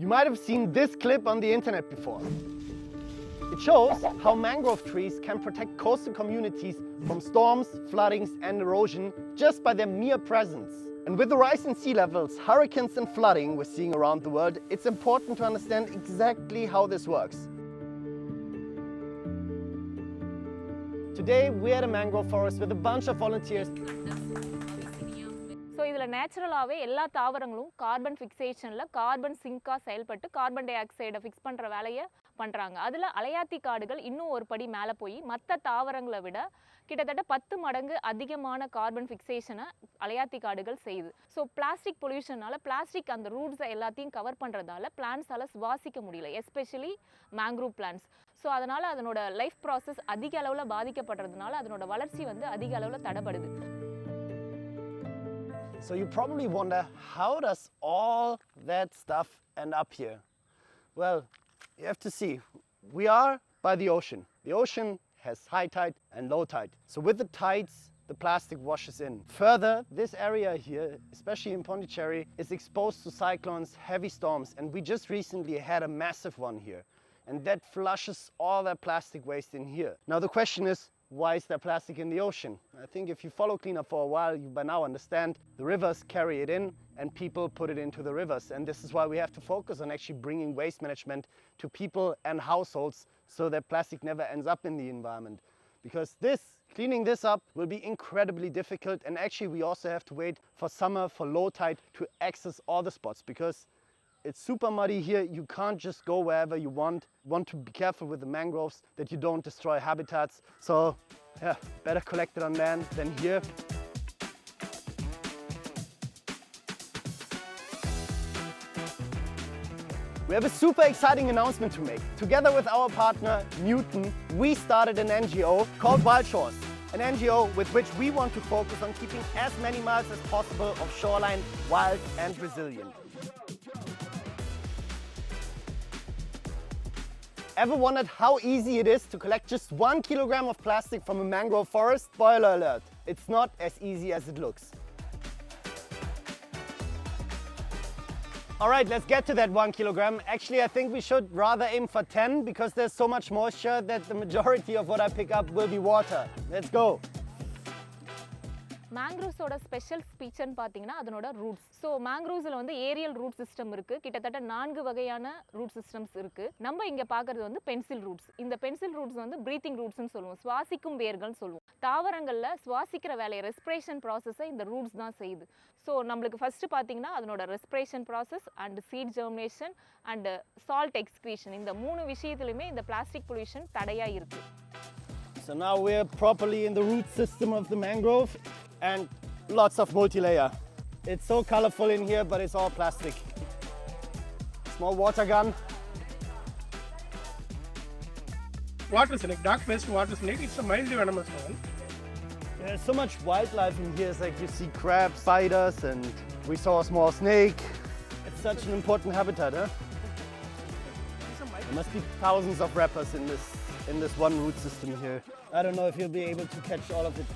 You might have seen this clip on the internet before. It shows how mangrove trees can protect coastal communities from storms, floodings and erosion just by their mere presence. And with the rise in sea levels, hurricanes and flooding we're seeing around the world, it's important to understand exactly how this works. Today we're at a mangrove forest with a bunch of volunteers. So இதுல நேச்சுரலாவே எல்லா தாவரங்களும் carbon ஃபிக்சேஷன்ல carbon சிங்கா செயல்பட்டு carbon tie ஆக்சைடை fix பண்ற வேலையை பண்றாங்க. அதுல அலையாத்தி காடுகள் இன்னும் ஒரு படி மேலே போய் மற்ற தாவரங்களை விட கிட்டத்தட்ட 10 மடங்கு அதிகமான கார்பன் ஃபிக்சேஷனை அலையாத்தி காடுகள் செய்யுது. ஸோ பிளாஸ்டிக் பொல்யூஷனால பிளாஸ்டிக் அந்த ரூட்ஸை எல்லாத்தையும் கவர் பண்றதால பிளான்ஸால சுவாசிக்க முடியல, எஸ்பெஷலி மேங்க்ரூவ் பிளான்ஸ். ஸோ அதனால அதனோட லைஃப் ப்ராசஸ் அதிக அளவில் பாதிக்கப்படுறதுனால அதனோட வளர்ச்சி அதிக அளவில் தடைபடுது. So you probably wonder, how does all that stuff end up here? Well, you have to see, we are by the ocean. The ocean has high tide and low tide. So with the tides, the plastic washes in. Further, this area here, especially in Pondicherry, is exposed to cyclones, heavy storms, and we just recently had a massive one here. And that flushes all that plastic waste in here. Now the question is, why is there plastic in the ocean? I think if you follow CleanHub for a while, you by now understand the rivers carry it in and people put it into the rivers. And this is why we have to focus on actually bringing waste management to people and households so that plastic never ends up in the environment. Because cleaning this up will be incredibly difficult, and actually we also have to wait for summer, for low tide to access all the spots, because it's super muddy here. You can't just go wherever you want. You want to be careful with the mangroves that you don't destroy habitats. So yeah, better collect it on land than here. We have a super exciting announcement to make. Together with our partner Newton, we started an NGO called Wild Shores. An NGO with which we want to focus on keeping as many miles as possible of shoreline wild and resilient. Ever wondered how easy it is to collect just 1 kilogram of plastic from a mangrove forest? Spoiler alert, it's not as easy as it looks. All right, let's get to that 1 kilogram. Actually, I think we should rather aim for 10 because there's so much moisture that the majority of what I pick up will be water. Let's go. மேங்க்ரோவ்ஸோட special ஃபீச்சர்னு பார்த்தீங்கன்னா அதனோட roots. So மேங்க்ரோவ்ஸில் aerial root system இருக்குது. கிட்டத்தட்ட 4 வகையான root systems இருக்குது. நம்ம இங்கே பார்க்குறது பென்சில் ரூட்ஸ். இந்த பென்சில் ரூட்ஸ் ப்ரீத்திங் ரூட்ஸ்னு சொல்லுவோம், சுவாசிக்கும் வேர்கள்னு சொல்லுவோம். தாவரங்களில் சுவாசிக்கிற வேலையை ரெஸ்பிரேஷன் ப்ராசஸை இந்த ரூட்ஸ் தான் செய்யுது. ஸோ நம்மளுக்கு ஃபஸ்ட்டு பார்த்தீங்கன்னா அதனோட respiration process and seed germination and salt excretion, இந்த 3 விஷயத்துலையுமே இந்த பிளாஸ்டிக் பொல்யூஷன் தடையாக இருக்குது. So now we're properly in the root system of the mangrove. And lots of multi-layer. It's so colorful in here, but it's all plastic. Small water gun. Water snake, dark-faced water snake. It's a mildly venomous one. There's so much wildlife in here. It's like you see crabs, spiders, and we saw a small snake. It's such an important habitat, huh? There must be thousands of wrappers in this one root system here. I don't know if you'll be able to catch all of it.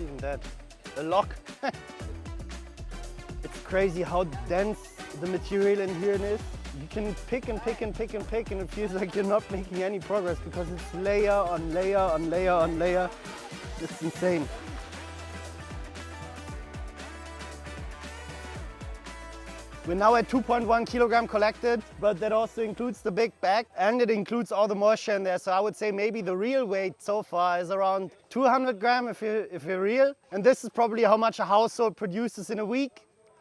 Even that, the lock. It's crazy how dense the material in here is. You can pick and pick and pick and pick, and it feels like you're not making any progress because it's layer on layer on layer on layer. It's insane. We're now at 2.1 kilogram collected, but that also includes the big bag and it includes all the moisture in there. So I would say maybe the real weight so far is around 200 gram if you're real. And this is probably how much a household produces in a week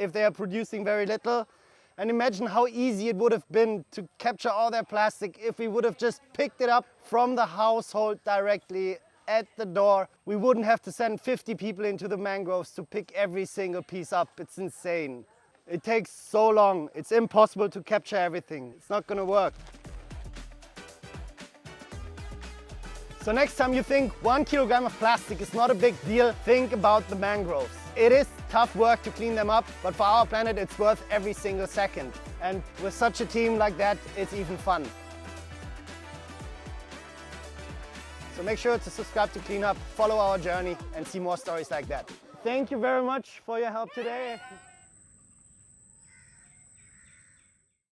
if they are producing very little. And imagine how easy it would have been to capture all that plastic if we would have just picked it up from the household directly at the door. We wouldn't have to send 50 people into the mangroves to pick every single piece up. It's insane. It takes so long. It's impossible to capture everything. It's not going to work. So next time you think 1 kilogram of plastic is not a big deal, think about the mangroves. It is tough work to clean them up, but for our planet it's worth every single second. And with such a team like that, it's even fun. So make sure to subscribe to CleanHub, follow our journey and see more stories like that. Thank you very much for your help today.